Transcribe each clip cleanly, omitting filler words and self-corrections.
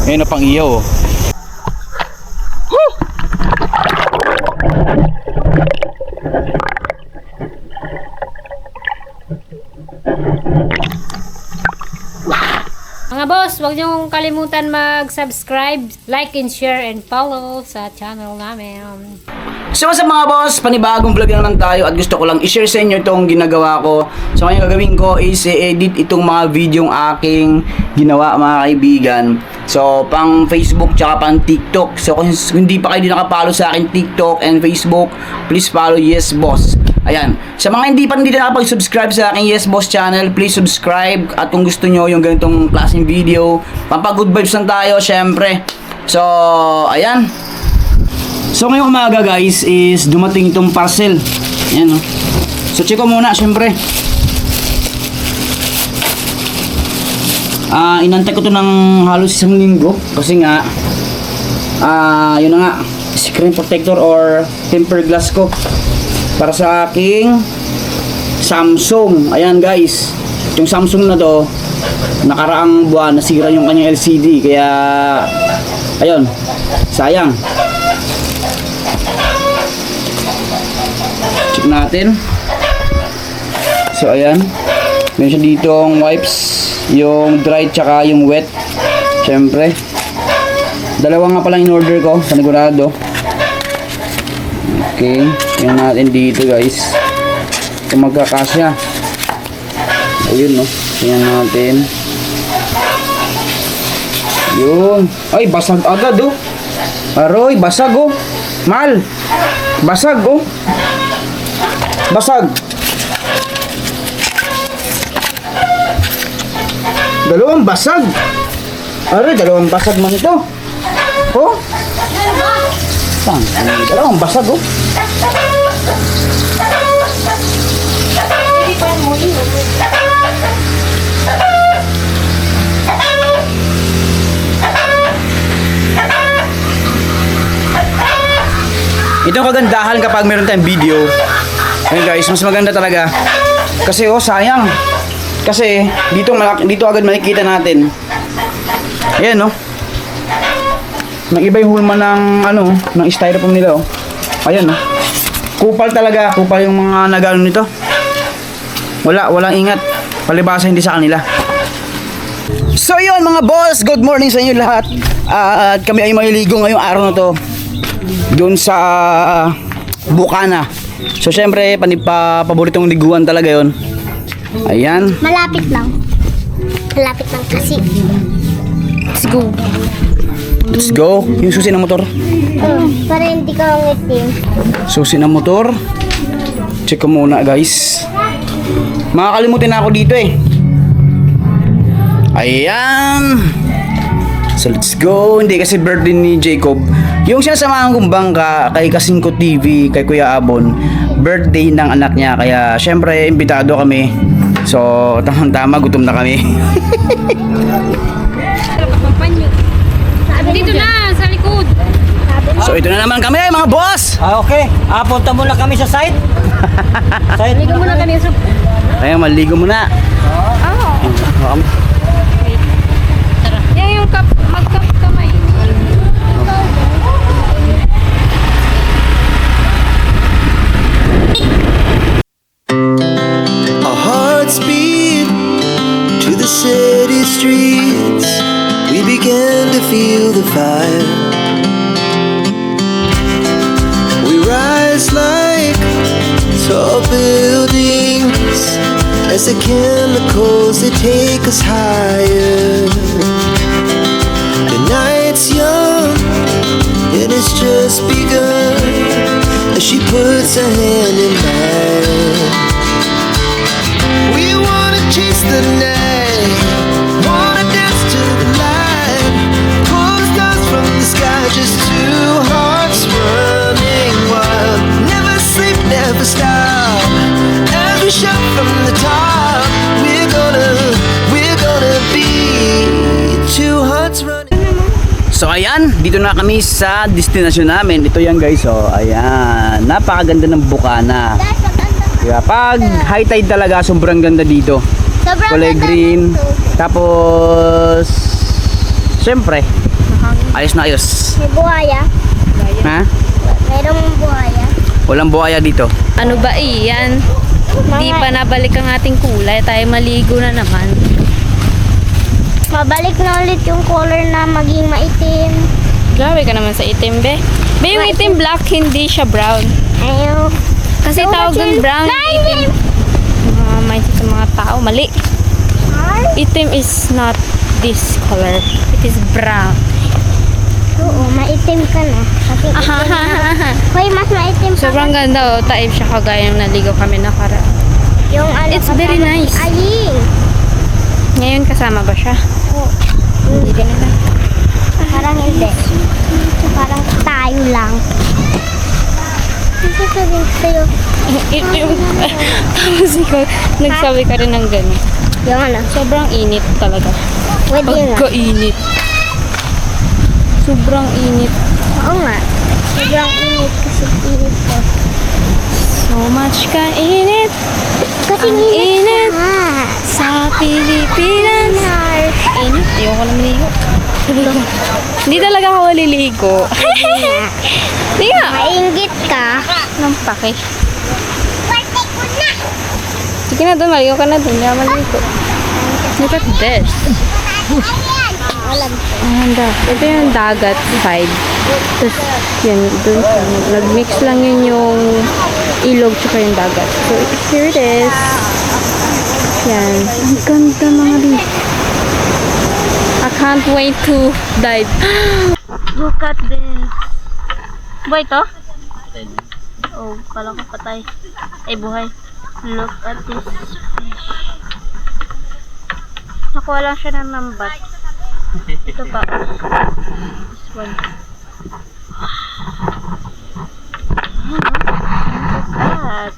Ngayon na pang iyaw. Mga boss, huwag niyong kalimutan mag-subscribe, like and share and follow sa channel namin. So sa mga boss, panibagong vlog na naman tayo at gusto ko lang i-share sa inyo itong ginagawa ko. So ngayon gagawin ko is i-edit itong mga videong aking ginawa mga kaibigan. So pang Facebook tsaka pang TikTok. So kung hindi pa kayo nakapalo sa akin TikTok and Facebook, please follow Yes Boss. Ayan. Sa mga hindi pa nakapag-subscribe sa aking Yes Boss channel, please subscribe. At kung gusto nyo yung ganitong klaseng video, pampag-good vibes lang tayo syempre. So ayan. So ngayong umaga guys is dumating itong parcel. Ayan o. So check ko muna syempre. Inantay ko to ng halos isang linggo. Kasi nga yun na nga, screen protector or tempered glass ko para sa aking Samsung. Ayan guys, yung Samsung na to nakaraang buwan nasira yung kanyang LCD. Kaya ayun, sayang. Check natin. So ayan, meron siya ditong wipes, yung dry tsaka yung wet. Syempre dalawa nga palang in order ko, panigurado. Okay, tingnan natin dito guys kung magkakasya. Ayun no, tingnan natin. Yun, ay basag agad oh. Aroy, basag oh. Mal, basag oh. Basag. Dalawang basag. Aray, dalawang basag man ito. Oh. Saan? Dalawang basag oh. Ito ang kagandahan kapag meron tayong video. Ayun guys, mas maganda talaga. Kasi oh, sayang. Kasi dito agad makikita natin. Ayan oh. Nag-iba yung hulma ng ng styrofoam nila oh. Ayan oh. Kupal talaga, kupal yung mga nagano nito. Walang ingat. Palibasa hindi sa kanila. So yun mga boss, good morning sa inyo lahat. At kami ay maliligo ngayong araw na to doon sa Bukana. So syempre paboritong liguan talaga yon. Ayan. Malapit lang. Malapit lang kasi. Let's go. Let's go. Yung susi ng motor. Para hindi ka ngitim. Susi ng motor. Check ko muna guys. Makakalimutin na ako dito eh. Ayan. So let's go. Hindi kasi birthday ni Jacob. Yung sinasamahan kong bangka kay Kasingko TV, kay Kuya Abon, birthday ng anak niya. Kaya syempre imbitado kami. So tamang-tama, gutom na kami. Dito na, sa likod. So ito na naman kami mga boss. Okay. Punta muna kami sa site. Ligo muna kami sa... Ayan, maligo muna. Oo. Tara. Yan yung mag-cup kamay. Our hearts beat to the city streets. We began to feel the fire. We rise like tall buildings as the chemicals they take us higher. The night's young and it's just begun as she puts her hand in mine. We wanna chase the night, wanna dance to the light, pull stars from the sky, just two hearts running wild. Never sleep, never stop, as we shout from the top. We're gonna be two hearts running. So ayan, dito na kami sa destinasyon namin. Ito yan guys oh. Ayan, napakaganda ng Bukana. Kaya pag high tide talaga, sobrang ganda dito. Sobrang Kulay ganda green. nito. Tapos syempre, Ayos na ayos. May buhaya. Ha? Mayroong buhaya. Walang buhaya dito. Ano ba iyan? Di pa nabalik ang ating kulay. Tayo maligo na naman. Mabalik na ulit yung color na maging maitim. Grabe ka naman sa itim, be. Be, yung itim black, hindi siya brown. Ayaw. Kasi tawag ng brown, itim. Mindset sa mga tao, mali. Itim is not this color. It is brown. Oo, maitim ka na. Kasi itim na. Hoy, mas maitim ka. Sobrang ganda, oh. Taib siya kagaya yung naligo kami nakaraan. Yung ano, It's very kasama nice. si Aying. Ngayon kasama ba siya? Hindi din na. Parang hindi. Parang tayo lang. Ano sasabihin ko sa'yo? Tapos ikaw, nagsabi ka rin ng gano'n. Yung ano? Sobrang init talaga. Pwede nga. Pagkainit. Sobrang init. Oo nga. Sobrang init kasi init ko. So much kainit. Kasi Ang init init. ka. Sa Pilipinas. Init. Ayoko na maligo. Hindi talaga ako maliligo. Hindi nga. Maingit ka. Anong pake? Sige na doon. Maligo ka na doon. Hindi ako maligo. Look at this. Ganda. Ito yung dagat side. Tapos, yan, dun, nag-mix lang yun yung ilog tsaka yung dagat. So, here it is. Yan. Ang ganda mga rin. I can't wait to dive. Look at this. Buhay to? Oh, kala ko patay. Ay, buhay. Look at this fish. Nakuha lang siya ng nambat. Ito pa. This one. Look at that.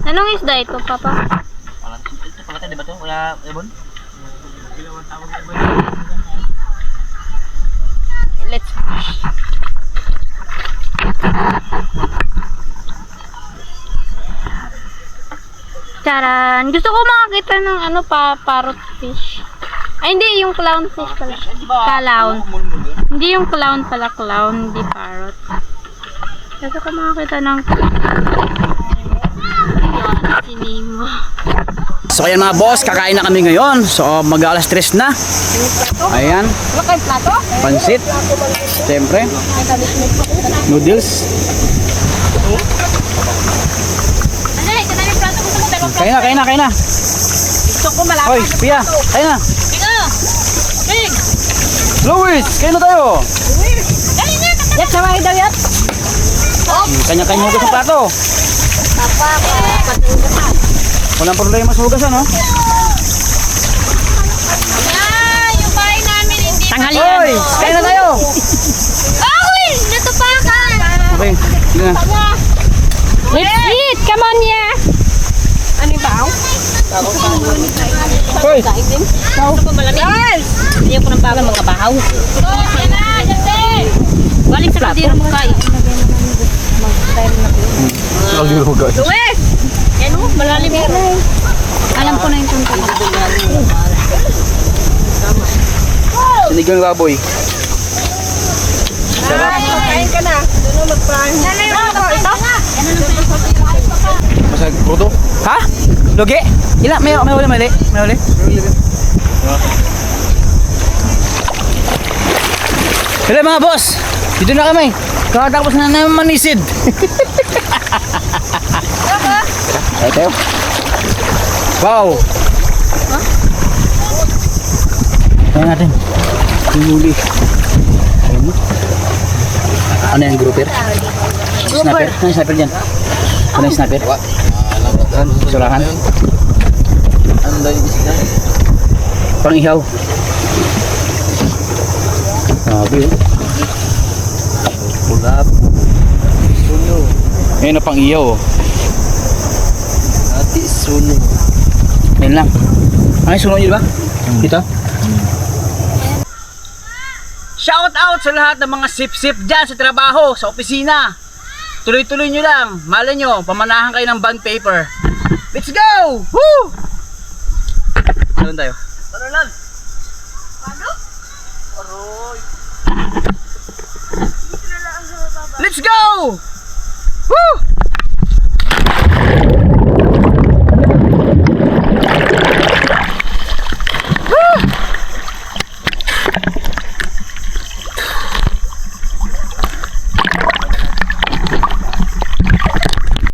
Anong isda ito, Papa? Ito pala tayo, di ba ito? Wala ibon? Let's fish. Charan! Gusto ko makakita ng ano pa, parrot fish. Ay, hindi, yung clown fish pala. Clown. Hindi yung clown pala, clown, hindi parrot. Gusto ko makakita ng sinimo. So ayan mga boss, kakain na kami ngayon. So mag-alas 3 na. Ayan. Pansit. Siyempre. Noodles. Kain na. Hoy, Pia, kain na. Luis, kain na tayo. Yat, sama daw yat. Kanya-kanya ko sa plato. Walang problema sa hugasan, no? Tanghalian. Hoy, kain na tayo. Uy! Natupakan! Okay, sige na. Let's eat! Come on, yeah! Ano ba? Hoy, Ayaw ko ng bago mga bahaw. Galing sa kadiro mo kayo. Luwes! Yan o, malalim mo. Alam ko na yung tungkol. sinigang baboy. Sarap. Kain ka na. Doon mag-prime. Ito? Masag puto. Ha? Logi? Ila, may uli. Hello mga boss. Dito na kami. Kakatapos na naman manisid. Ito. Wow. Kaya natin. Huli. Ayun mo. Ano yung grouper? Sniper? Ano yung sniper dyan? Ano yung sniper? Surahan? Pang ihaw. Sabi yun. Ayun na pang ihaw. Ati suno. Ayun lang. Ay, sunod yun ba? Dito? Shout out sa lahat ng mga sip-sip dyan sa trabaho, sa opisina. Tuloy-tuloy nyo lang. Malay nyo, pamanahan kayo ng bond paper. Let's go! Woo! Saan tayo? Ano lang? Ano? Aroy! Let's go! Woo!